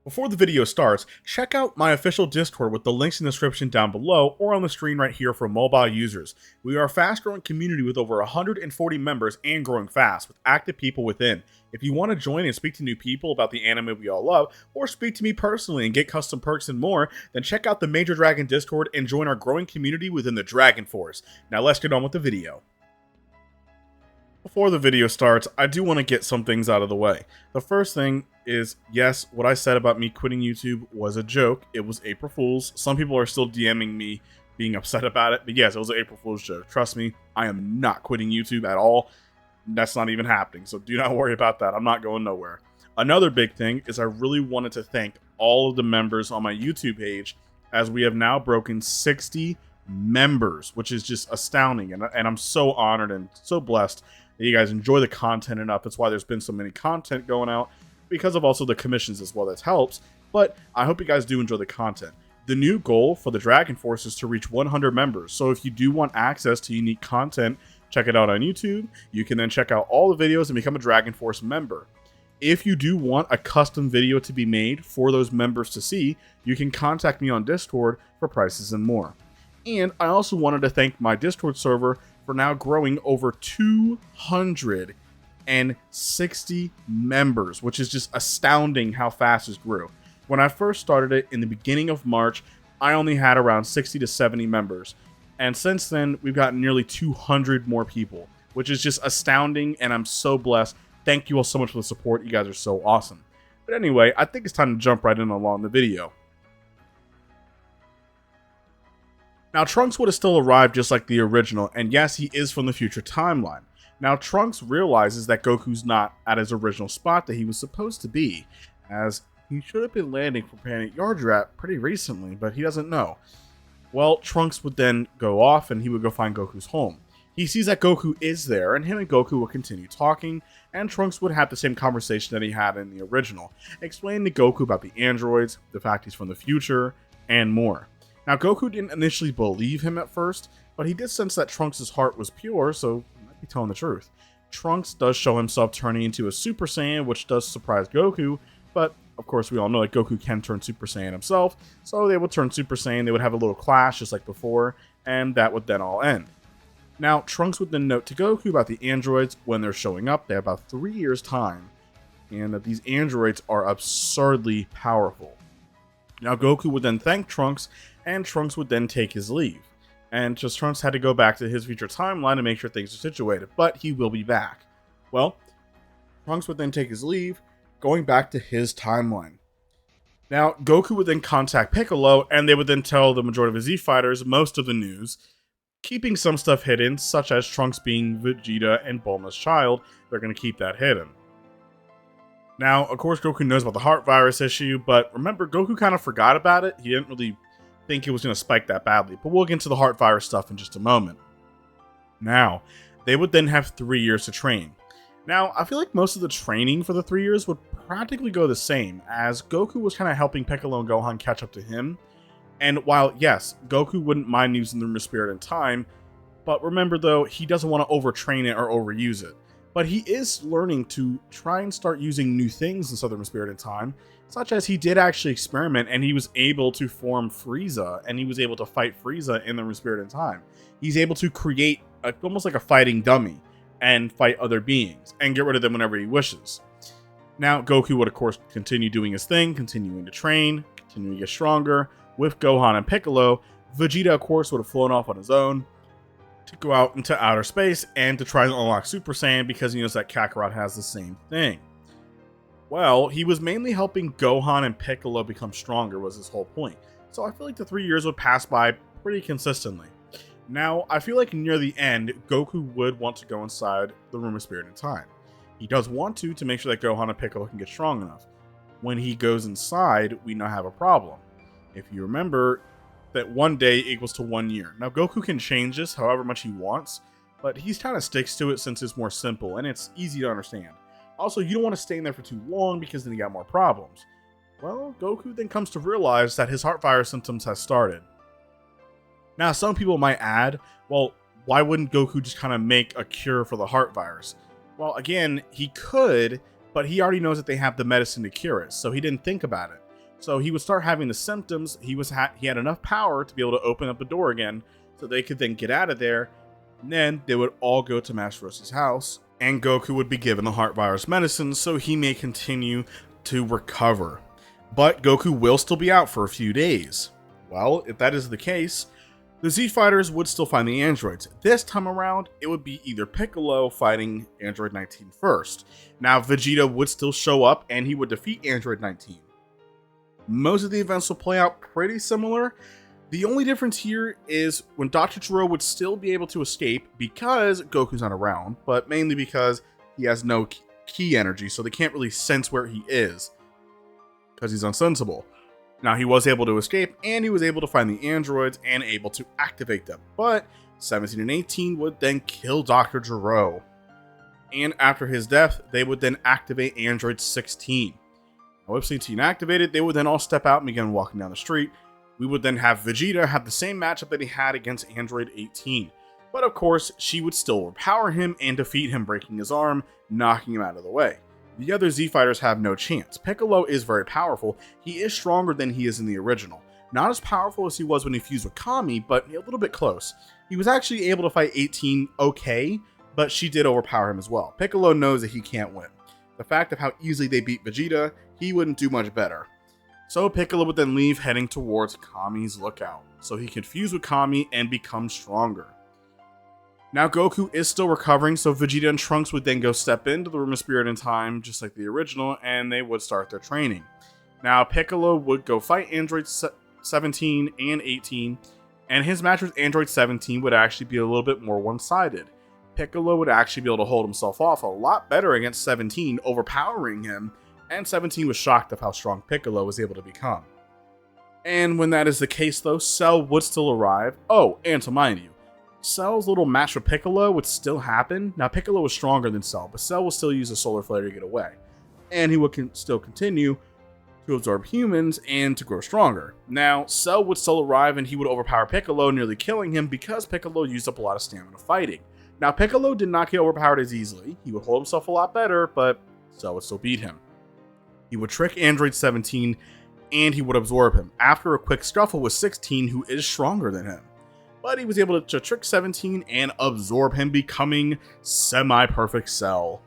Before the video starts, check out my official Discord with the links in the description down below or on the screen right here for mobile users. We are a fast growing community with over 140 members and growing fast with active people within. If you want to join and speak to new people about the anime we all love, or speak to me personally and get custom perks and more, then check out the Major Dragon Discord and join our growing community within the Dragon Force. Now let's get on with the video. Before the video starts, I do want to get some things out of the way. The first thing is, yes, what I said about me quitting YouTube was a joke. It was April Fool's. Some people are still DMing me being upset about it, but yes, it was an April Fool's joke. Trust me, I am not quitting YouTube at all. That's not even happening, so do not worry about that. I'm not going nowhere. Another big thing is I really wanted to thank all of the members on my YouTube page, as we have now broken 60 members, which is just astounding, and I'm so honored and so blessed that you guys enjoy the content enough. That's why there's been so many content going out, because of also the commissions as well. That helps, but I hope you guys do enjoy the content. The new goal for the Dragon Force is to reach 100 members, so if you do want access to unique content, check it out on YouTube. You can then check out all the videos and become a Dragon Force member. If you do want a custom video to be made for those members to see, you can contact me on Discord for prices and more. And I also wanted to thank my Discord server for now growing over 260 members, which is just astounding how fast it grew. When I first started it in the beginning of March, I only had around 60 to 70 members. And since then, we've got nearly 200 more people, which is just astounding, and I'm so blessed. Thank you all so much for the support. You guys are so awesome. But anyway, I think it's time to jump right in along the video. Now, Trunks would have still arrived just like the original, and yes, he is from the future timeline. Now, Trunks realizes that Goku's not at his original spot that he was supposed to be, as he should have been landing for planet Yardrat pretty recently, but he doesn't know. Well, Trunks would then go off and he would go find Goku's home. He sees that Goku is there, and him and Goku will continue talking, and Trunks would have the same conversation that he had in the original, explaining to Goku about the androids, the fact he's from the future, and more. Now, Goku didn't initially believe him at first, but he did sense that Trunks' heart was pure, so he might be telling the truth. Trunks does show himself turning into a Super Saiyan, which does surprise Goku, but of course we all know that Goku can turn Super Saiyan himself, so they would turn Super Saiyan, they would have a little clash just like before, and that would then all end. Now, Trunks would then note to Goku about the androids when they're showing up. They have about 3 years' time, and that these androids are absurdly powerful. Now, Goku would then thank Trunks, and Trunks would then take his leave. And just Trunks had to go back to his future timeline to make sure things are situated, but he will be back. Well, Trunks would then take his leave, going back to his timeline. Now, Goku would then contact Piccolo, and they would then tell the majority of his Z-Fighters most of the news, keeping some stuff hidden, such as Trunks being Vegeta and Bulma's child. They're going to keep that hidden. Now, of course, Goku knows about the heart virus issue, but remember, Goku kind of forgot about it. He didn't really think it was going to spike that badly, but we'll get into the heart virus stuff in just a moment. Now, they would then have 3 years to train. Now, I feel like most of the training for the 3 years would practically go the same, as Goku was kind of helping Piccolo and Gohan catch up to him. And while, yes, Goku wouldn't mind using the Room of Spirit in time, but remember though, he doesn't want to overtrain it or overuse it. But he is learning to try and start using new things in Southern Spirit in Time, such as he did actually experiment and he was able to form Frieza, and he was able to fight Frieza in the Room Spirit in Time. He's able to create almost like a fighting dummy and fight other beings and get rid of them whenever he wishes. Now, Goku would of course continue doing his thing, continuing to train, continuing to get stronger with Gohan and Piccolo. Vegeta, of course, would have flown off on his own to go out into outer space and to try and unlock Super Saiyan, because he knows that Kakarot has the same thing. Well, he was mainly helping Gohan and Piccolo become stronger was his whole point. So I feel like the 3 years would pass by pretty consistently. Now, I feel like near the end, Goku would want to go inside the Room of Spirit in Time. He does want to make sure that Gohan and Piccolo can get strong enough. When he goes inside, we now have a problem. If you remember, that 1 day equals to 1 year. Now, Goku can change this however much he wants, but he kind of sticks to it since it's more simple and it's easy to understand. Also, you don't want to stay in there for too long because then you got more problems. Well, Goku then comes to realize that his heart virus symptoms has started. Now, some people might add, well, why wouldn't Goku just kind of make a cure for the heart virus? Well, again, he could, but he already knows that they have the medicine to cure it, so he didn't think about it. So he would start having the symptoms. He had enough power to be able to open up a door again, so they could then get out of there. And then they would all go to Master Rosa's house, and Goku would be given the heart virus medicine so he may continue to recover. But Goku will still be out for a few days. Well, if that is the case, the Z Fighters would still find the androids. This time around, it would be either Piccolo fighting Android 19 first. Now, Vegeta would still show up, and he would defeat Android 19. Most of the events will play out pretty similar. The only difference here is when Dr. Gero would still be able to escape because Goku's not around, but mainly because he has no ki energy, so they can't really sense where he is because he's unsensible. Now, he was able to escape, and he was able to find the androids and able to activate them, but 17 and 18 would then kill Dr. Gero. And after his death, they would then activate Android 16. Now, with 16 activated, they would then all step out and begin walking down the street. We would then have Vegeta have the same matchup that he had against Android 18. But of course, she would still overpower him and defeat him, breaking his arm, knocking him out of the way. The other Z Fighters have no chance. Piccolo is very powerful. He is stronger than he is in the original. Not as powerful as he was when he fused with Kami, but a little bit close. He was actually able to fight 18 okay, but she did overpower him as well. Piccolo knows that he can't win. The fact of how easily they beat Vegeta, he wouldn't do much better. So Piccolo would then leave heading towards Kami's lookout, so he could fuse with Kami and become stronger. Now Goku is still recovering, so Vegeta and Trunks would then go step into the Room of Spirit and Time, just like the original, and they would start their training. Now Piccolo would go fight Android 17 and 18, and his match with Android 17 would actually be a little bit more one-sided. Piccolo would actually be able to hold himself off a lot better against 17, overpowering him, and 17 was shocked of how strong Piccolo was able to become. And when that is the case though, Cell would still arrive. Oh, and to mind you, Cell's little match with Piccolo would still happen. Now Piccolo was stronger than Cell, but Cell will still use a solar flare to get away. And he would still continue to absorb humans and to grow stronger. Now, Cell would still arrive and he would overpower Piccolo, nearly killing him because Piccolo used up a lot of stamina fighting. Now, Piccolo did not get overpowered as easily. He would hold himself a lot better, but Cell would still beat him. He would trick Android 17 and he would absorb him after a quick scuffle with 16, who is stronger than him. But he was able to trick 17 and absorb him, becoming semi-perfect Cell.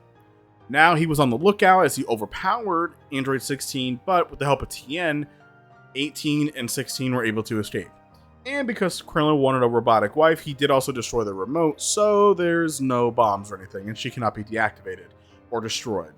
Now he was on the lookout as he overpowered Android 16, but with the help of Tien, 18 and 16 were able to escape. And because Krillin wanted a robotic wife, he did also destroy the remote, so there's no bombs or anything, and she cannot be deactivated or destroyed.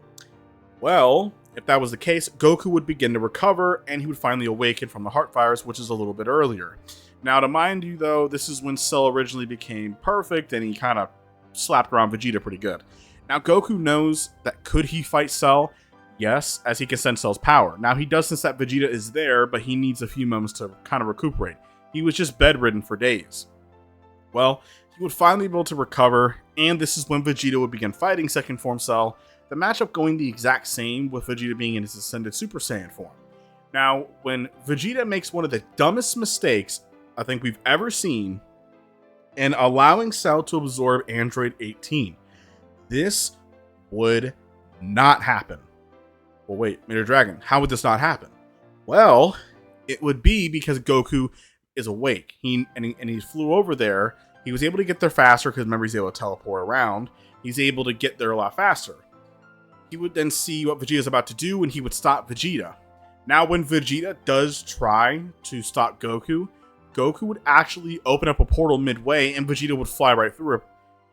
Well, if that was the case, Goku would begin to recover, and he would finally awaken from the heart virus, which is a little bit earlier. Now, to mind you, though, this is when Cell originally became perfect, and he kind of slapped around Vegeta pretty good. Now, Goku knows that could he fight Cell? Yes, as he can sense Cell's power. Now, he does sense that Vegeta is there, but he needs a few moments to kind of recuperate. He was just bedridden for days. Well, he would finally be able to recover, and this is when Vegeta would begin fighting Second Form Cell, the matchup going the exact same with Vegeta being in his Ascended Super Saiyan form. Now, when Vegeta makes one of the dumbest mistakes I think we've ever seen in allowing Cell to absorb Android 18, this would not happen. Well, wait, Major Dragon, how would this not happen? Well, it would be because Goku is awake. He flew over there. He was able to get there faster because remember he's able to teleport around. He's able to get there a lot faster. He would then see what Vegeta's about to do and he would stop Vegeta. Now when Vegeta does try to stop Goku, Goku would actually open up a portal midway and Vegeta would fly right through it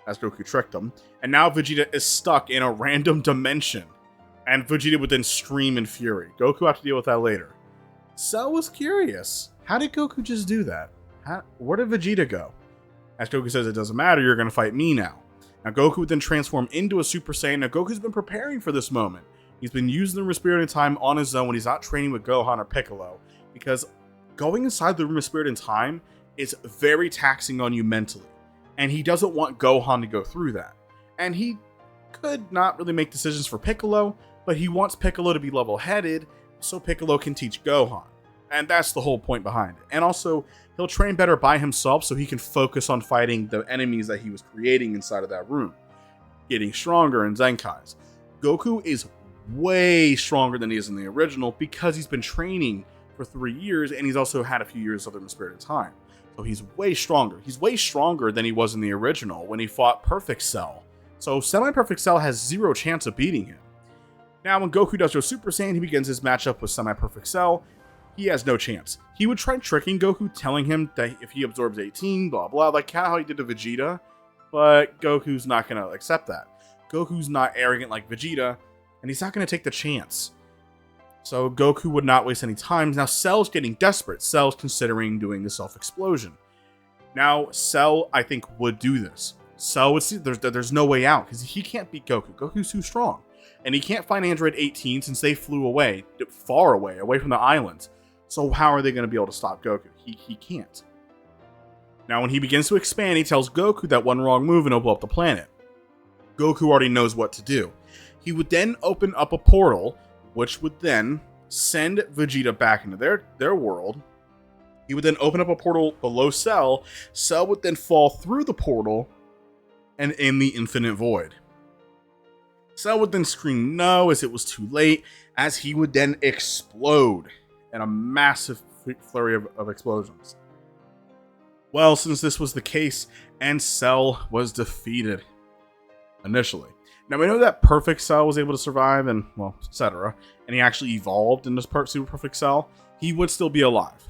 as Goku tricked him. And now Vegeta is stuck in a random dimension. And Vegeta would then scream in fury. Goku will have to deal with that later. Cell was curious. How did Goku just do that? Where did Vegeta go? As Goku says, it doesn't matter, you're going to fight me now. Now Goku would then transform into a Super Saiyan. Now Goku's been preparing for this moment. He's been using the Room of Spirit and Time on his own when he's not training with Gohan or Piccolo. Because going inside the Room of Spirit and Time is very taxing on you mentally. And he doesn't want Gohan to go through that. And he could not really make decisions for Piccolo, but he wants Piccolo to be level-headed so Piccolo can teach Gohan. And that's the whole point behind it. And also, he'll train better by himself so he can focus on fighting the enemies that he was creating inside of that room, getting stronger in Zenkais. Goku is way stronger than he is in the original because he's been training for 3 years and he's also had a few years of the Spirit of Time. So he's way stronger. He's way stronger than he was in the original when he fought Perfect Cell. So Semi-Perfect Cell has zero chance of beating him. Now, when Goku does go Super Saiyan, he begins his matchup with Semi-Perfect Cell. He has no chance. He would try tricking Goku, telling him that if he absorbs 18, blah, blah, like how he did to Vegeta, but Goku's not going to accept that. Goku's not arrogant like Vegeta, and he's not going to take the chance. So Goku would not waste any time. Now, Cell's getting desperate. Cell's considering doing the self-explosion. Now, Cell, I think, would do this. Cell would see there's no way out, because he can't beat Goku. Goku's too strong. And he can't find Android 18 since they flew away, far away from the islands. So how are they going to be able to stop Goku? He can't. Now, when he begins to expand, he tells Goku that one wrong move and it'll blow up the planet. Goku already knows what to do. He would then open up a portal, which would then send Vegeta back into their world. He would then open up a portal below Cell. Cell would then fall through the portal and in the infinite void. Cell would then scream no as it was too late, as he would then explode in a massive flurry of explosions. Well, since this was the case, and Cell was defeated initially. Now, we know that Perfect Cell was able to survive and, well, etc. And he actually evolved into Super Perfect Cell. He would still be alive.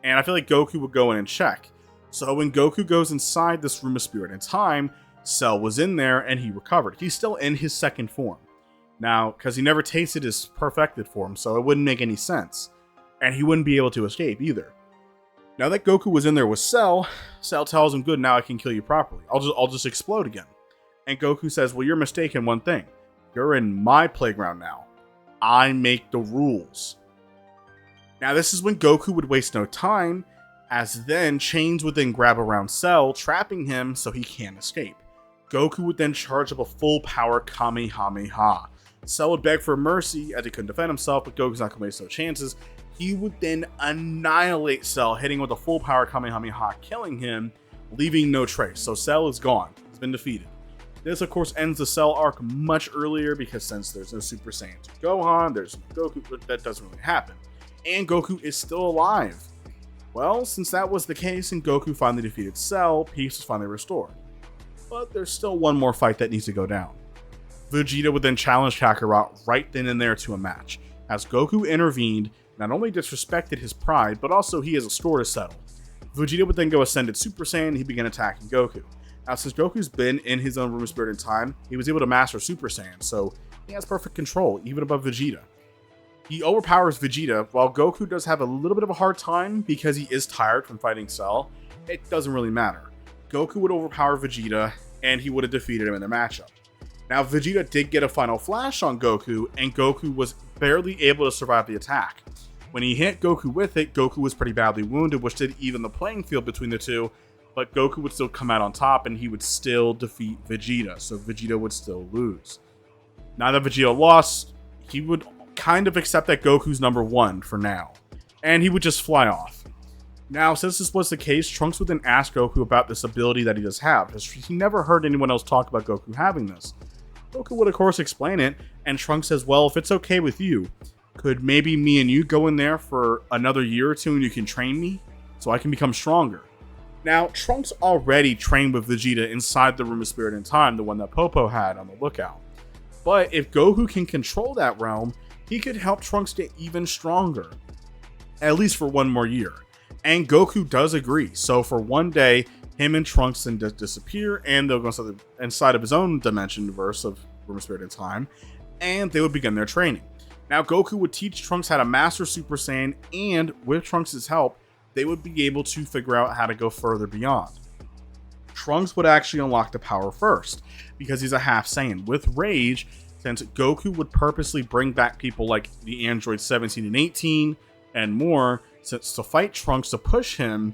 And I feel like Goku would go in and check. So when Goku goes inside this room of Spirit and Time, Cell was in there and he recovered. He's still in his second form. Now, because he never tasted his perfected form, so it wouldn't make any sense. And he wouldn't be able to escape either. Now that Goku was in there with Cell, Cell tells him, good, now I can kill you properly. I'll just explode again. And Goku says, well, you're mistaken one thing. You're in my playground now. I make the rules. Now, this is when Goku would waste no time, as then chains would then grab around Cell, trapping him so he can't escape. Goku would then charge up a full power Kamehameha. Cell would beg for mercy as he couldn't defend himself, but Goku's not going to waste no chances. He would then annihilate Cell, hitting with a full power Kamehameha, killing him, leaving no trace. So Cell is gone. He's been defeated. This, of course, ends the Cell arc much earlier because since there's no Super Saiyan 2 Gohan, there's no Goku, that doesn't really happen. And Goku is still alive. Well, since that was the case and Goku finally defeated Cell, peace was finally restored. But there's still one more fight that needs to go down. Vegeta would then challenge Kakarot right then and there to a match, as Goku intervened, not only disrespected his pride, but also he has a score to settle. Vegeta would then go Ascended Super Saiyan and he began attacking Goku. Now, since Goku's been in his own room of Spirit and Time, he was able to master Super Saiyan, so he has perfect control, even above Vegeta. He overpowers Vegeta, while Goku does have a little bit of a hard time because he is tired from fighting Cell. It doesn't really matter. Goku would overpower Vegeta, and he would have defeated him in the matchup. Now, Vegeta did get a final flash on Goku, and Goku was barely able to survive the attack. When he hit Goku with it, Goku was pretty badly wounded, which did even the playing field between the two, but Goku would still come out on top, and he would still defeat Vegeta, so Vegeta would still lose. Now that Vegeta lost, he would kind of accept that Goku's number one for now, and he would just fly off. Now, since this was the case, Trunks would then ask Goku about this ability that he does have, because he never heard anyone else talk about Goku having this. Goku would of course explain it, and Trunks says, well, if it's okay with you, could maybe me and you go in there for another year or two and you can train me, so I can become stronger. Now, Trunks already trained with Vegeta inside the Room of Spirit and Time, the one that Popo had on the lookout. But if Goku can control that realm, he could help Trunks get even stronger, at least for one more year. And Goku does agree, so for one day, him and Trunks then disappear, and they'll go inside of his own dimension verse of Room of Spirit and Time, and they would begin their training. Now, Goku would teach Trunks how to master Super Saiyan, and with Trunks' help, they would be able to figure out how to go further beyond. Trunks would actually unlock the power first, because he's a half Saiyan. With Rage, since Goku would purposely bring back people like the androids 17 and 18 and more, since to fight Trunks to push him,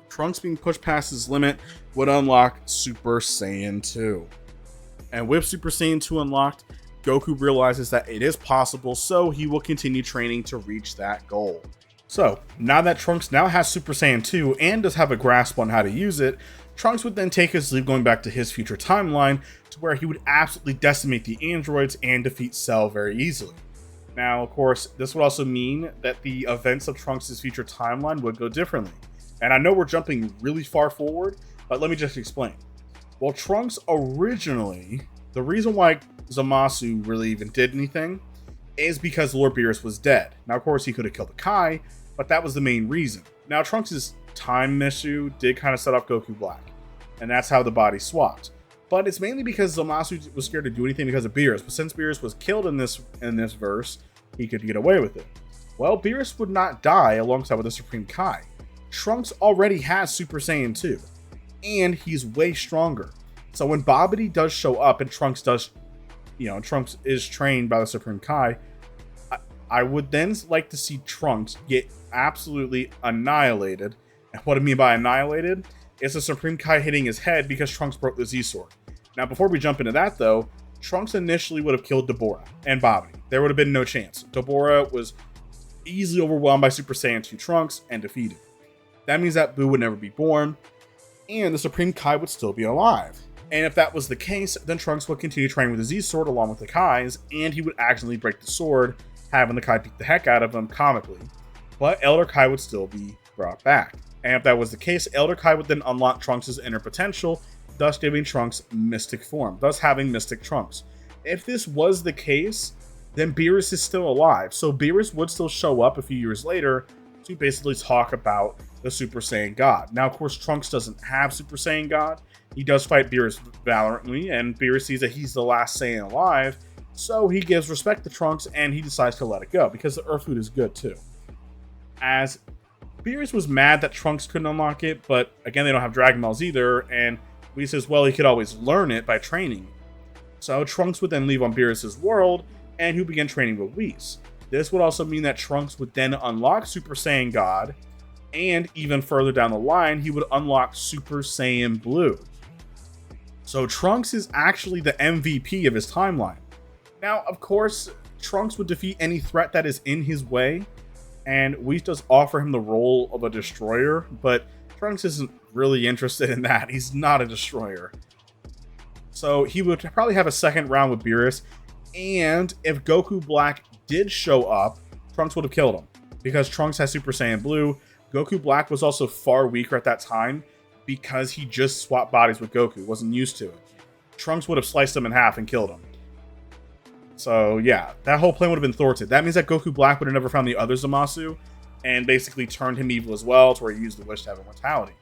Trunks being pushed past his limit would unlock Super Saiyan 2. And with Super Saiyan 2 unlocked, Goku realizes that it is possible, so he will continue training to reach that goal. So, now that Trunks now has Super Saiyan 2 and does have a grasp on how to use it, Trunks would then take his leave, going back to his future timeline, to where he would absolutely decimate the androids and defeat Cell very easily. Now, of course, this would also mean that the events of Trunks' future timeline would go differently. And I know we're jumping really far forward, but let me just explain. Well, Trunks originally, the reason why Zamasu really even did anything is because Lord Beerus was dead. Now, of course, he could have killed the Kai, but that was the main reason. Now, Trunks' time issue did kind of set off Goku Black, and that's how the body swapped. But it's mainly because Zamasu was scared to do anything because of Beerus. But since Beerus was killed in this verse, he could get away with it. Well, Beerus would not die alongside with the Supreme Kai. Trunks already has Super Saiyan 2, and he's way stronger. So when Babidi does show up and Trunks is trained by the Supreme Kai, I would then like to see Trunks get absolutely annihilated. And what I mean by annihilated is the Supreme Kai hitting his head because Trunks broke the Z-Sword. Now, before we jump into that, though, Trunks initially would have killed Deborah and Babidi. There would have been no chance. Deborah was easily overwhelmed by Super Saiyan 2 Trunks and defeated. That means that Buu would never be born, and the Supreme Kai would still be alive. And if that was the case, then Trunks would continue training with the Z-Sword along with the Kais, and he would accidentally break the sword, having the Kai beat the heck out of him comically. But Elder Kai would still be brought back. And if that was the case, Elder Kai would then unlock Trunks' inner potential, thus giving Trunks mystic form, thus having mystic Trunks. If this was the case, then Beerus is still alive. So Beerus would still show up a few years later to basically talk about the Super Saiyan God. Now, of course, Trunks doesn't have Super Saiyan God. He does fight Beerus valiantly, and Beerus sees that he's the last Saiyan alive, so he gives respect to Trunks, and he decides to let it go, because the Earth food is good, too. As Beerus was mad that Trunks couldn't unlock it, but again, they don't have Dragon Balls either, and Whis says, well, he could always learn it by training. So Trunks would then leave on Beerus' world, and he would begin training with Whis. This would also mean that Trunks would then unlock Super Saiyan God, and even further down the line, he would unlock Super Saiyan Blue. So Trunks is actually the MVP of his timeline. Now, of course, Trunks would defeat any threat that is in his way, and Whis does offer him the role of a destroyer, but Trunks isn't really interested in that. He's not a destroyer. So he would probably have a second round with Beerus, and if Goku Black did show up, Trunks would have killed him, because Trunks has Super Saiyan Blue. Goku Black was also far weaker at that time because he just swapped bodies with Goku, wasn't used to it. Trunks would have sliced him in half and killed him. So yeah, that whole plan would have been thwarted. That means that Goku Black would have never found the other Zamasu and basically turned him evil as well, to where he used the wish to have immortality.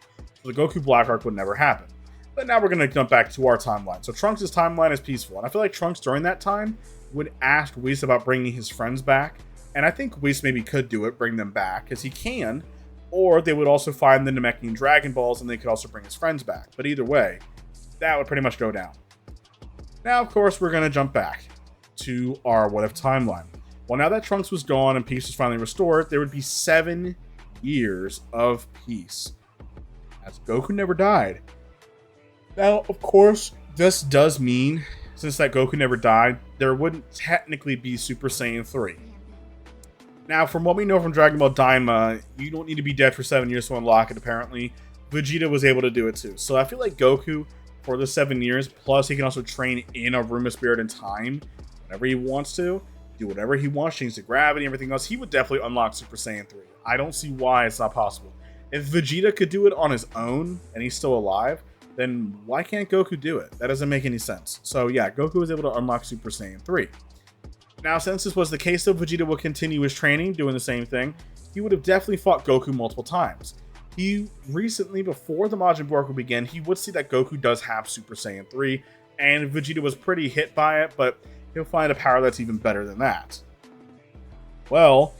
So the Goku Black arc would never happen. But now we're going to jump back to our timeline. So Trunks' timeline is peaceful, and I feel like Trunks during that time would ask Whis about bringing his friends back, and I think Whis maybe could do it, bring them back, because he can. Or they would also find the Namekian Dragon Balls, and they could also bring his friends back. But either way, that would pretty much go down. Now, of course, we're going to jump back to our What If timeline. Well, now that Trunks was gone and peace was finally restored, there would be 7 years of peace, as Goku never died. Now, of course, this does mean, since that Goku never died, there wouldn't technically be Super Saiyan 3. Now, from what we know from Dragon Ball Daima, you don't need to be dead for 7 years to unlock it, apparently. Vegeta was able to do it too. So I feel like Goku, for the 7 years, plus he can also train in a room of spirit and time whenever he wants to, do whatever he wants, change the gravity, everything else, he would definitely unlock Super Saiyan 3. I don't see why it's not possible. If Vegeta could do it on his own, and he's still alive, then why can't Goku do it? That doesn't make any sense. So yeah, Goku was able to unlock Super Saiyan 3. Now, since this was the case, though, Vegeta would continue his training, doing the same thing. He would have definitely fought Goku multiple times. He recently, before the Majin Buu arc would begin, he would see that Goku does have Super Saiyan 3, and Vegeta was pretty hit by it, but he'll find a power that's even better than that. Well,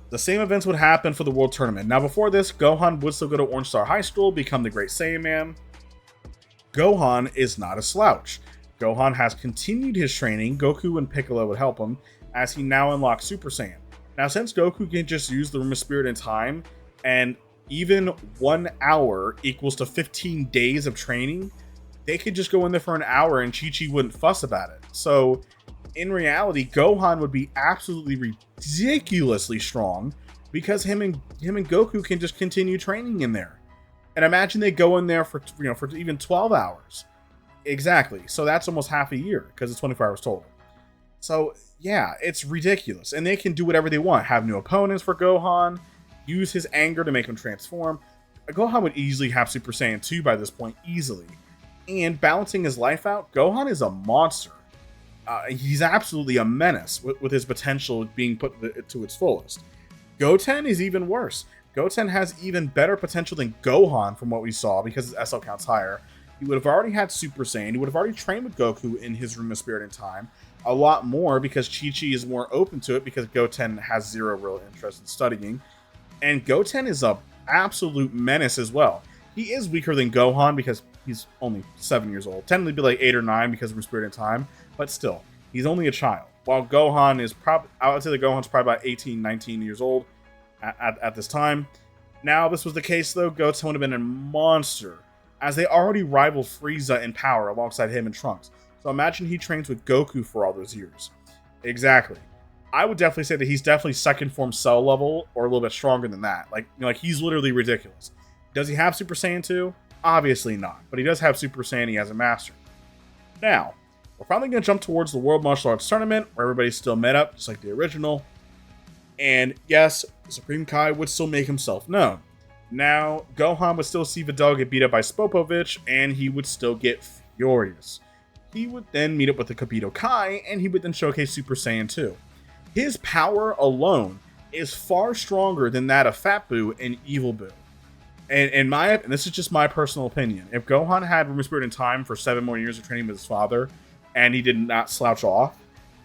the same events would happen for the World Tournament. Now, before this, Gohan would still go to Orange Star High School, become the Great Saiyan Man. Gohan is not a slouch. Gohan has continued his training. Goku and Piccolo would help him, as he now unlocks Super Saiyan. Now, since Goku can just use the Room of Spirit and Time, and even 1 hour equals to 15 days of training, they could just go in there for an hour and Chi-Chi wouldn't fuss about it. So, in reality, Gohan would be absolutely ridiculously strong, because him and Goku can just continue training in there. And imagine they go in there for for even 12 hours. Exactly. So that's almost half a year because it's 24 hours total. So yeah, it's ridiculous. And they can do whatever they want. Have new opponents for Gohan, use his anger to make him transform. Gohan would easily have Super Saiyan 2 by this point, easily. And balancing his life out, Gohan is a monster. He's absolutely a menace with his potential being put to its fullest. Goten is even worse. Goten has even better potential than Gohan from what we saw because his SL count's higher. He would have already had Super Saiyan. He would have already trained with Goku in his Room of Spirit and Time. A lot more because Chi-Chi is more open to it because Goten has zero real interest in studying. And Goten is a absolute menace as well. He is weaker than Gohan because he's only 7 years old. Technically be like 8 or 9 because of Room of Spirit and Time. But still, he's only a child. While Gohan is probably, I would say that Gohan's probably about 18, 19 years old at this time. Now, if this was the case, though, Goten would have been a monster, as they already rivaled Frieza in power alongside him and Trunks. So imagine he trains with Goku for all those years. Exactly. I would definitely say that he's definitely second form Cell level, or a little bit stronger than that. Like he's literally ridiculous. Does he have Super Saiyan 2? Obviously not. But he does have Super Saiyan he has a master. Now, we're finally going to jump towards the World Martial Arts Tournament, where everybody's still met up, just like the original. And yes, Supreme Kai would still make himself known. Now, Gohan would still see Videl get beat up by Spopovich, and he would still get furious. He would then meet up with the Kibito Kai, and he would then showcase Super Saiyan 2. His power alone is far stronger than that of Fat Buu and Evil Buu. And this is just my personal opinion. If Gohan had Room of Spirit and Time for 7 more years of training with his father, and he did not slouch off,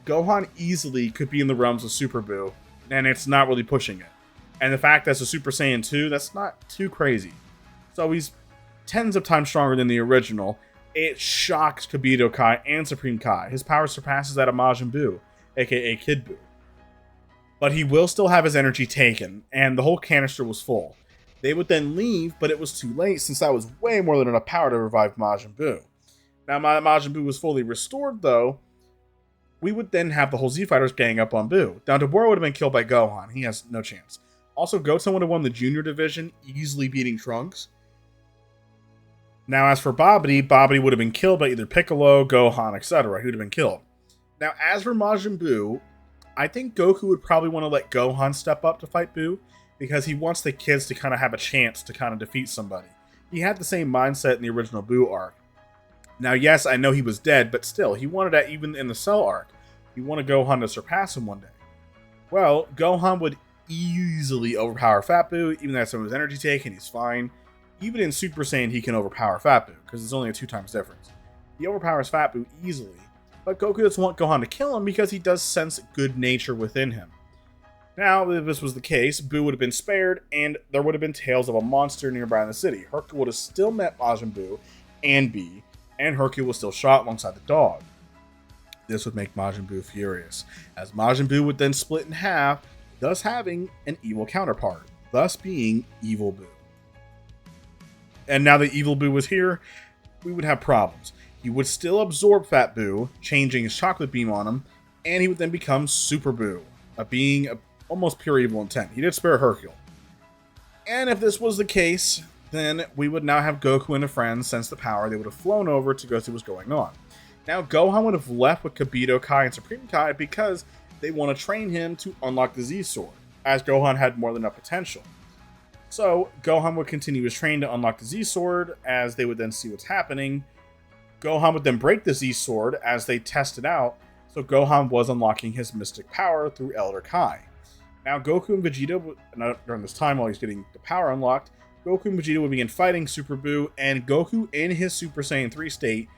Gohan easily could be in the realms of Super Buu, and it's not really pushing it. And the fact that's a Super Saiyan 2, that's not too crazy. So he's tens of times stronger than the original. It shocks Kibito Kai and Supreme Kai. His power surpasses that of Majin Buu, aka Kid Buu. But he will still have his energy taken, and the whole canister was full. They would then leave, but it was too late since that was way more than enough power to revive Majin Buu. Now, Majin Buu was fully restored, though. We would then have the whole Z-Fighters gang up on Buu. Now, Dabura would have been killed by Gohan. He has no chance. Also, Goten would have won the Junior Division, easily beating Trunks. Now, as for Babidi would have been killed by either Piccolo, Gohan, etc. He would have been killed. Now, as for Majin Buu, I think Goku would probably want to let Gohan step up to fight Buu, because he wants the kids to kind of have a chance to kind of defeat somebody. He had the same mindset in the original Buu arc. Now, yes, I know he was dead, but still, he wanted that even in the Cell arc. He wanted Gohan to surpass him one day. Well, Gohan would easily overpower Fat Buu, even though that's some of his energy taken, he's fine. Even in Super Saiyan, he can overpower Fat Buu, because it's only a 2 times difference. He overpowers Fat Buu easily, but Goku doesn't want Gohan to kill him because he does sense good nature within him. Now, if this was the case, Buu would have been spared, and there would have been tales of a monster nearby in the city. Hercule would have still met Majin Buu and Bee, and Hercule was still shot alongside the dog. This would make Majin Buu furious, as Majin Buu would then split in half, thus having an evil counterpart, thus being Evil Buu. And now that Evil Buu was here, we would have problems. He would still absorb Fat Buu, changing his chocolate beam on him, and he would then become Super Buu, a being of almost pure evil intent. He did spare Hercule. And if this was the case, then we would now have Goku and a friend sense the power. They would have flown over to go see what's going on. Now, Gohan would have left with Kibito Kai and Supreme Kai because they want to train him to unlock the Z-Sword, as Gohan had more than enough potential. So, Gohan would continue his training to unlock the Z-Sword, as they would then see what's happening. Gohan would then break the Z-Sword as they test it out, so Gohan was unlocking his mystic power through Elder Kai. Now, Goku and Vegeta, during this time while he's getting the power unlocked, Goku and Vegeta would begin fighting Super Buu, and Goku in his Super Saiyan 3 state,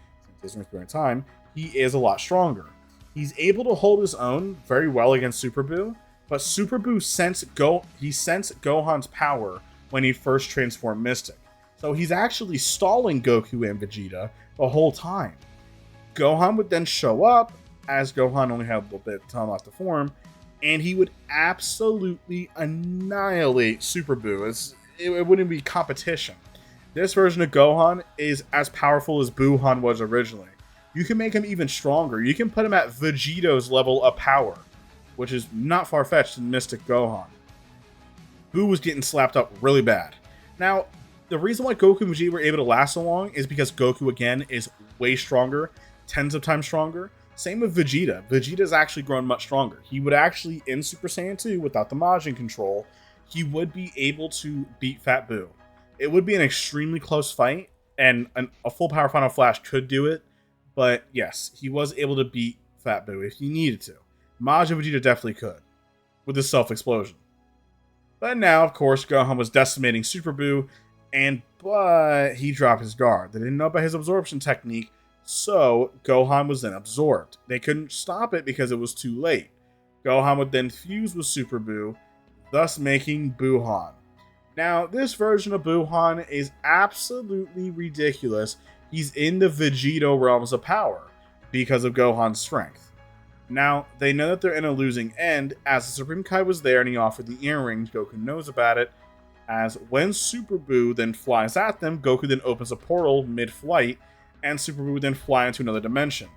since his Spirit time, he is a lot stronger. He's able to hold his own very well against Super Buu, but Super Buu sensed Gohan's power when he first transformed Mystic. So he's actually stalling Goku and Vegeta the whole time. Gohan would then show up, as Gohan only had a little bit of time left to form, and he would absolutely annihilate Super Buu. It wouldn't be competition. This version of Gohan is as powerful as Buuhan was originally. You can make him even stronger. You can put him at Vegito's level of power, which is not far-fetched in Mystic Gohan. Buu was getting slapped up really bad. Now, the reason why Goku and Vegeta were able to last so long is because Goku, again, is way stronger, tens of times stronger. Same with Vegeta. Vegeta's actually grown much stronger. He would actually, in Super Saiyan 2, without the Majin control, he would be able to beat Fat Buu. It would be an extremely close fight, and a full power Final Flash could do it, but yes, he was able to beat Fat Buu if he needed to. Majin Vegeta definitely could, with his self-explosion. But now, of course, Gohan was decimating Super Buu, but he dropped his guard. They didn't know about his absorption technique, so Gohan was then absorbed. They couldn't stop it because it was too late. Gohan would then fuse with Super Buu, thus making Buuhan. Now, this version of Buuhan is absolutely ridiculous. He's in the Vegito realms of power because of Gohan's strength. Now, they know that they're in a losing end, as the Supreme Kai was there and he offered the earrings. Goku knows about it, as when Super Buu then flies at them, Goku then opens a portal mid-flight, and Super Buu would then fly into another dimension.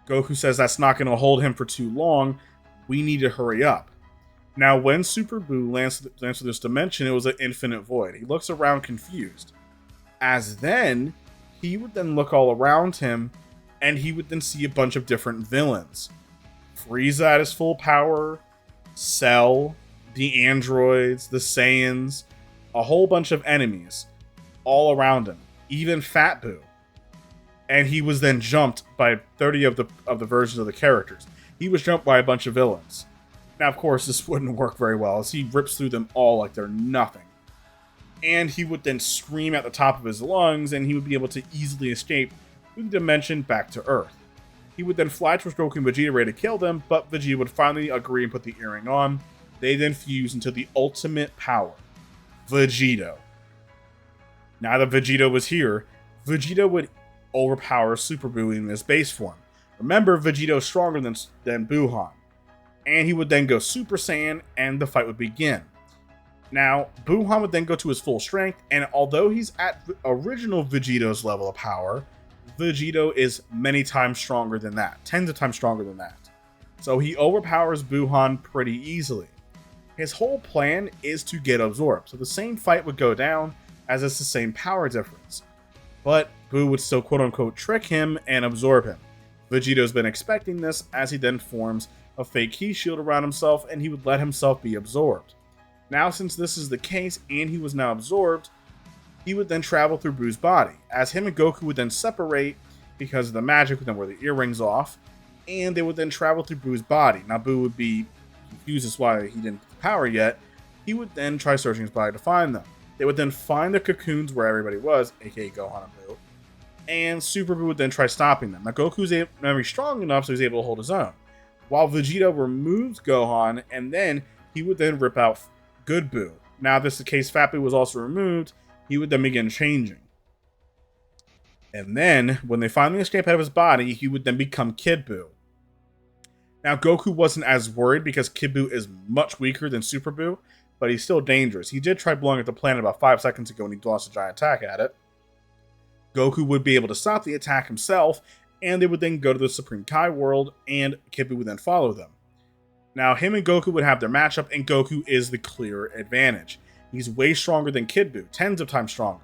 Goku says that's not going to hold him for too long, we need to hurry up. Now, when Super Buu lands to this dimension, it was an infinite void. He looks around confused. As then, he would then look all around him, and he would then see a bunch of different villains. Frieza at his full power, Cell, the androids, the Saiyans, a whole bunch of enemies all around him, even Fat Buu. And he was then jumped by 30 of the versions of the characters. He was jumped by a bunch of villains. Now, of course, this wouldn't work very well, as he rips through them all like they're nothing. And he would then scream at the top of his lungs, and he would be able to easily escape through the dimension back to Earth. He would then fly towards Goku and Vegeta ready to kill them, but Vegeta would finally agree and put the earring on. They then fuse into the ultimate power, Vegito. Now that Vegito was here, Vegeta would overpower Super Buu in his base form. Remember, Vegito's stronger than Buuhan. And he would then go Super Saiyan, and the fight would begin. Now, Buuhan would then go to his full strength, and although he's at original Vegito's level of power, Vegito is many times stronger than that, tens of times stronger than that. So he overpowers Buuhan pretty easily. His whole plan is to get absorbed, so the same fight would go down, as it's the same power difference. But Buu would still quote-unquote trick him and absorb him. Vegito's been expecting this, as he then forms a fake key shield around himself, and he would let himself be absorbed. Now, since this is the case, and he was now absorbed, he would then travel through Buu's body, as him and Goku would then separate because of the magic, would then wear the earrings off, and they would then travel through Buu's body. Now, Buu would be confused as why he didn't get the power yet. He would then try searching his body to find them. They would then find the cocoons where everybody was, aka Gohan and Buu, and Super Buu would then try stopping them. Now, Goku's memory strong enough, so he's able to hold his own, while Vegeta removes Gohan, and then he would then rip out Good Buu. Now, if this is the case, Fat Buu was also removed, he would then begin changing. And then, when they finally escape out of his body, he would then become Kid Buu. Now, Goku wasn't as worried because Kid Buu is much weaker than Super Buu, but he's still dangerous. He did try blowing up the planet about 5 seconds ago when he lost a giant attack at it. Goku would be able to stop the attack himself, and they would then go to the Supreme Kai world, and Kid Buu would then follow them. Now, him and Goku would have their matchup, and Goku is the clear advantage. He's way stronger than Kid Buu, tens of times stronger.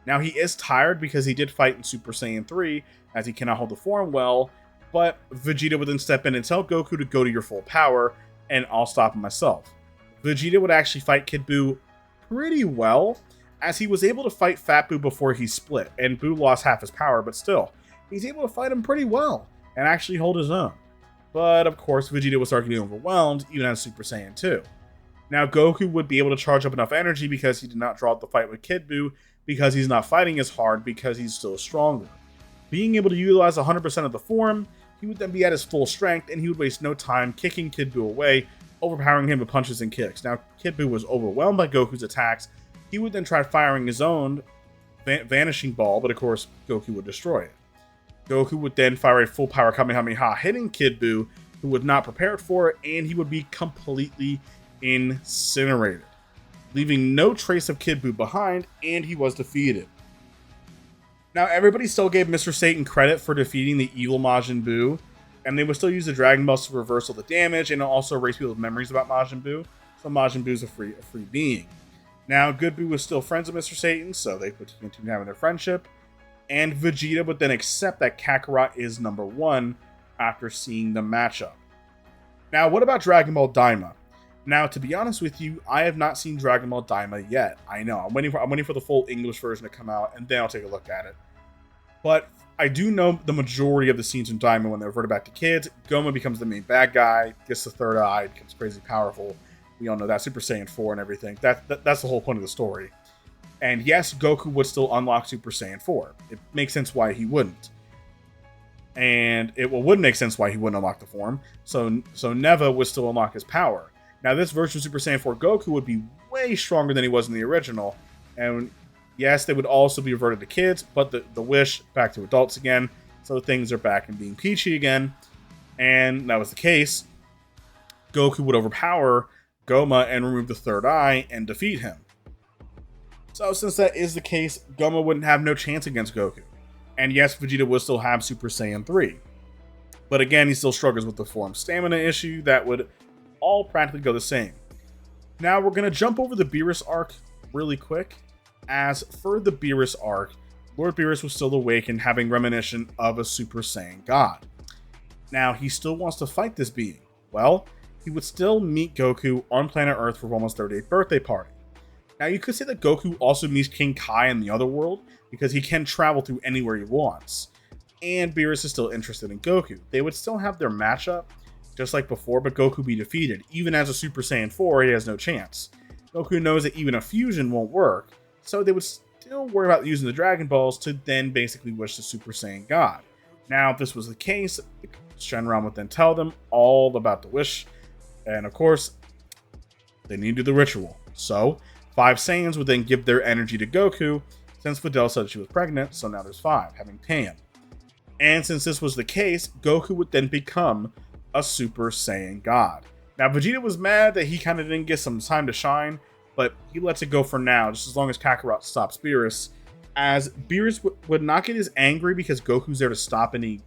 Now, he is tired because he did fight in Super Saiyan 3, as he cannot hold the form well, but Vegeta would then step in and tell Goku to go to your full power, and I'll stop him myself. Vegeta would actually fight Kid Buu pretty well, as he was able to fight Fat Buu before he split, and Buu lost half his power, but still, he's able to fight him pretty well, and actually hold his own. But, of course, Vegeta would start getting overwhelmed, even as Super Saiyan 2. Now, Goku would be able to charge up enough energy because he did not draw out the fight with Kid Buu, because he's not fighting as hard because he's still stronger. Being able to utilize 100% of the form, he would then be at his full strength, and he would waste no time kicking Kid Buu away, overpowering him with punches and kicks. Now, Kid Buu was overwhelmed by Goku's attacks. He would then try firing his own vanishing ball, but of course, Goku would destroy it. Goku would then fire a full power Kamehameha, hitting Kid Buu, who was not prepared for it, and he would be completely incinerated, leaving no trace of Kid Buu behind, and he was defeated. Now, everybody still gave Mr. Satan credit for defeating the evil Majin Buu, and they would still use the Dragon Balls to reverse all the damage and also erase people's memories about Majin Buu, so Majin Buu is a free being. Now, Good Buu was still friends with Mr. Satan, so they would continue having their friendship. And Vegeta would then accept that Kakarot is number one after seeing the matchup. Now, what about Dragon Ball Daima? Now, to be honest with you, I have not seen Dragon Ball Daima yet. I know, I'm waiting for the full English version to come out, and then I'll take a look at it. But I do know the majority of the scenes in Daima when they reverted back to kids. Goma becomes the main bad guy, gets the third eye, becomes crazy powerful. We all know that, Super Saiyan 4 and everything. That's the whole point of the story. And yes, Goku would still unlock Super Saiyan 4. It makes sense why he wouldn't. And it would make sense why he wouldn't unlock the form. So Neva would still unlock his power. Now, this version of Super Saiyan 4 Goku would be way stronger than he was in the original. And yes, they would also be reverted to kids, but the wish back to adults again. So things are back and being peachy again. And that was the case. Goku would overpower Goma and remove the third eye and defeat him. So since that is the case, Goma wouldn't have no chance against Goku. And yes, Vegeta would still have Super Saiyan 3. But again, he still struggles with the form stamina issue that would all practically go the same. Now we're going to jump over the Beerus arc really quick. As for the Beerus arc, Lord Beerus was still awake and having reminiscence of a Super Saiyan god. Now, he still wants to fight this being. Well, he would still meet Goku on planet Earth for almost 38th birthday party. Now, you could say that Goku also meets King Kai in the other world, because he can travel through anywhere he wants. And Beerus is still interested in Goku. They would still have their matchup, just like before, but Goku be defeated. Even as a Super Saiyan 4, he has no chance. Goku knows that even a fusion won't work, so they would still worry about using the Dragon Balls to then basically wish the Super Saiyan God. Now, if this was the case, Shenron would then tell them all about the wish, and of course, they need to do the ritual. So, 5 Saiyans would then give their energy to Goku, since Videl said she was pregnant, so now there's 5, having Tan. And since this was the case, Goku would then become a Super Saiyan God. Now, Vegeta was mad that he kind of didn't get some time to shine, but he lets it go for now, just as long as Kakarot stops Beerus, as Beerus would not get as angry because Goku's there to stop any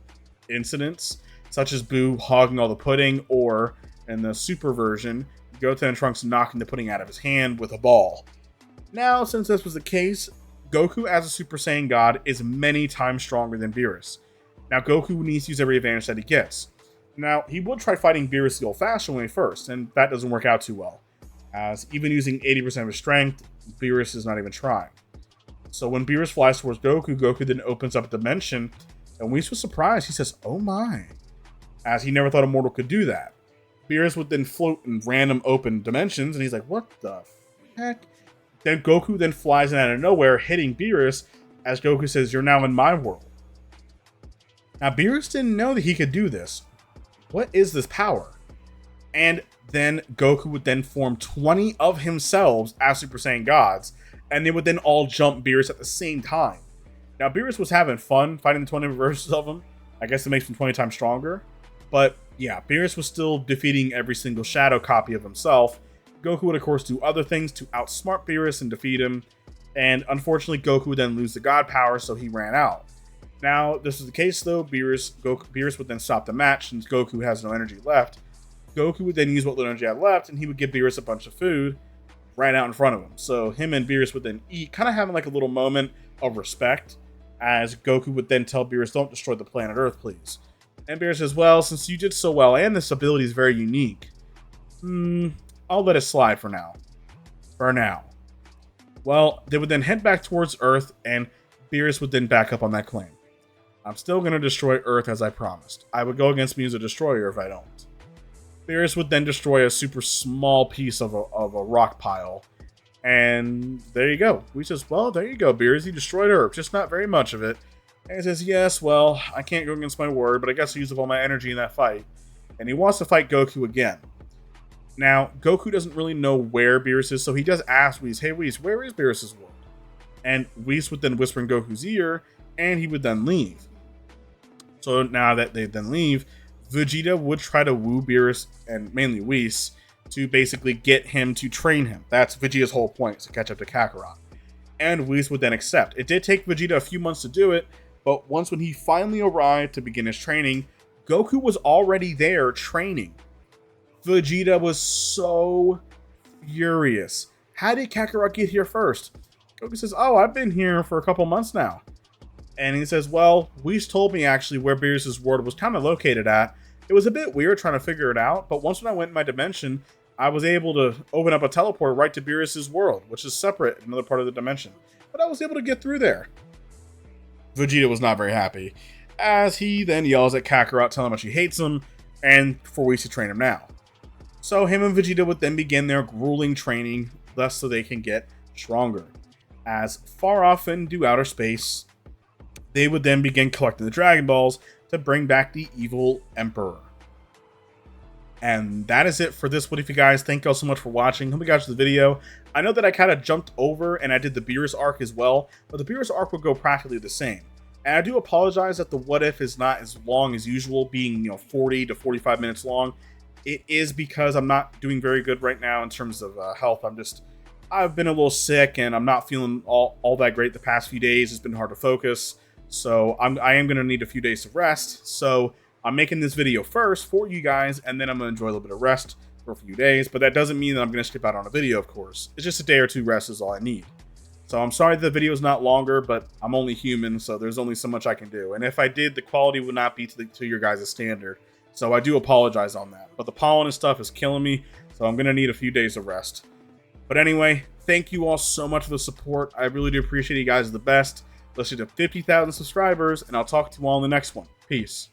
incidents, such as Buu hogging all the pudding, or, in the Super version, Goten and Trunks knocking the pudding out of his hand with a ball. Now, since this was the case, Goku as a Super Saiyan God is many times stronger than Beerus. Now, Goku needs to use every advantage that he gets. Now, he would try fighting Beerus the old-fashioned way first, and that doesn't work out too well, as even using 80% of his strength, Beerus is not even trying. So when Beerus flies towards Goku, Goku then opens up a dimension, and Whis was surprised. He says, "Oh my," as he never thought a mortal could do that. Beerus would then float in random open dimensions, and he's like, "What the heck?" Then Goku then flies in out of nowhere, hitting Beerus, as Goku says, "You're now in my world." Now, Beerus didn't know that he could do this. What is this power? And then Goku would then form 20 of himself as Super Saiyan gods, and they would then all jump Beerus at the same time. Now, Beerus was having fun fighting the 20 versions of him. I guess it makes him 20 times stronger. But yeah, Beerus was still defeating every single shadow copy of himself. Goku would, of course, do other things to outsmart Beerus and defeat him. And unfortunately, Goku would then lose the god power, so he ran out. Now, this is the case, though. Beerus would then stop the match since Goku has no energy left. Goku would then use what little energy he had left, and he would give Beerus a bunch of food right out in front of him. So him and Beerus would then eat, kind of having like a little moment of respect, as Goku would then tell Beerus, "Don't destroy the planet Earth, please." And Beerus says, "Well, since you did so well, and this ability is very unique, I'll let it slide for now. For now." Well, they would then head back towards Earth, and Beerus would then back up on that claim. "I'm still going to destroy Earth as I promised. I would go against me as a destroyer if I don't." Beerus would then destroy a super small piece of a rock pile. And there you go. We says, "Well, there you go, Beerus. You destroyed Earth, just not very much of it." And he says, "Yes, well, I can't go against my word, but I guess I used up all my energy in that fight." And he wants to fight Goku again. Now, Goku doesn't really know where Beerus is, so he does ask Whis, "Hey, Whis, where is Beerus' world?" And Whis would then whisper in Goku's ear, and he would then leave. So now that they then leave, Vegeta would try to woo Beerus, and mainly Whis, to basically get him to train him. That's Vegeta's whole point, to catch up to Kakarot. And Whis would then accept. It did take Vegeta a few months to do it, but once when he finally arrived to begin his training, Goku was already there training. Vegeta was so furious. how did Kakarot get here first? Goku says, oh, I've been here for a couple months now. And he says, well, Whis told me actually where Beerus' world was kind of located at. It was a bit weird trying to figure it out, but once when I went in my dimension, I was able to open up a teleport right to Beerus' world, which is separate in another part of the dimension. But I was able to get through there. Vegeta was not very happy, as he then yells at Kakarot, telling him how she hates him, and for Whis to train him now. So him and Vegeta would then begin their grueling training, thus so they can get stronger. As far off into outer space, they would then begin collecting the Dragon Balls to bring back the evil Emperor. And that is it for this. What if you guys? Thank you all so much for watching. Hope you guys enjoyed the video. I know that I kind of jumped over and I did the Beerus arc as well, but the Beerus arc will go practically the same. And I do apologize that the what if is not as long as usual, being 40 to 45 minutes long. It is because I'm not doing very good right now in terms of health. I've been a little sick and I'm not feeling all that great the past few days. It's been hard to focus. So I am going to need a few days to rest. So I'm making this video first for you guys, and then I'm going to enjoy a little bit of rest for a few days. But that doesn't mean that I'm going to skip out on a video, of course. It's just a day or two rest is all I need. So I'm sorry the video is not longer, but I'm only human, so there's only so much I can do. And if I did, the quality would not be to your guys' standard. So I do apologize on that. But the pollen and stuff is killing me, so I'm going to need a few days of rest. But anyway, thank you all so much for the support. I really do appreciate you guys. The best. Let's get to 50,000 subscribers, and I'll talk to you all in the next one. Peace.